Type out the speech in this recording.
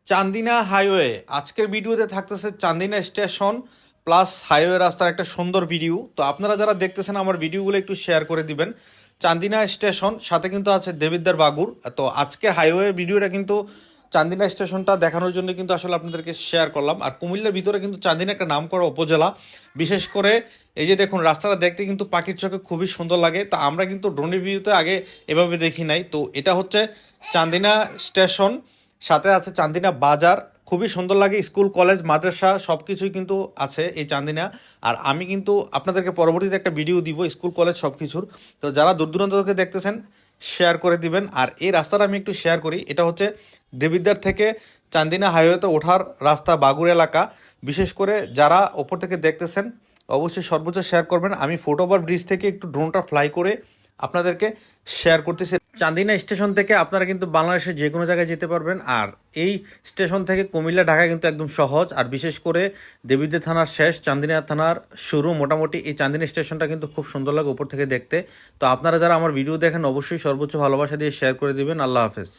Chandina highway আজকের ভিডিওতে থাকতেছে চান্দিনা স্টেশন প্লাস হাইওয়ে রাস্তার একটা সুন্দর ভিডিও। তো আপনারা যারা দেখতেছেন আমার ভিডিওগুলো একটু শেয়ার করে দিবেন। চান্দিনা স্টেশন সাথে কিন্তু আছে দেবিদ্বার বাগুর। তো আজকের হাইওয়ে ভিডিওটা কিন্তু চান্দিনা স্টেশনটা দেখানোর জন্য কিন্তু আসলে আপনাদেরকে শেয়ার করলাম। আর কুমিল্লার ভিতরে কিন্তু চান্দিনা একটা নামকরা উপজেলা। বিশেষ করে এই যে দেখুন রাস্তাটা দেখতে কিন্তু পাখির চোখে খুবই সুন্দর লাগে। তো আমরা কিন্তু ড্রোনের ভিউতে আগে এভাবে দেখি নাই। তো এটা হচ্ছে চান্দিনা স্টেশন, সাথে আছে চান্দিনা বাজার। খুবই সুন্দর লাগে, স্কুল কলেজ মাদ্রাসা সব কিছুই কিন্তু আছে এই চান্দিনা। আর আমি কিন্তু আপনাদেরকে পরবর্তীতে একটা ভিডিও দিব স্কুল কলেজ সব কিছুর। তো যারা দূর দূরান্ত থেকে দেখতেছেন শেয়ার করে দিবেন। আর এই রাস্তাটা আমি একটু শেয়ার করি। এটা হচ্ছে দেবিদ্বার থেকে চান্দিনা হাইওয়েতে ওঠার রাস্তা, বাগুর এলাকা। বিশেষ করে যারা ওপর থেকে দেখতেছেন অবশ্যই সর্বোচ্চ শেয়ার করবেন। আমি ফুটওভার ব্রিজ থেকে একটু ড্রোনটা ফ্লাই করে আপনাদেরকে শেয়ার করতেছি। চান্দিনা স্টেশন থেকে আপনারা কিন্তু বাংলাদেশের যে কোনো জায়গায় যেতে পারবেন। আর এই স্টেশন থেকে কুমিল্লা ঢাকা কিন্তু একদম সহজ। আর বিশেষ করে দেবিদ্বার থানার শেষ, চান্দিনা থানার শুরু, মোটামুটি এই চান্দিনা স্টেশনটা কিন্তু খুব সুন্দর লাগে উপর থেকে দেখতে। তো আপনারা যারা আমার ভিডিও দেখেন অবশ্যই সর্বোচ্চ ভালোবাসা দিয়ে শেয়ার করে দিবেন। আল্লাহ হাফেজ।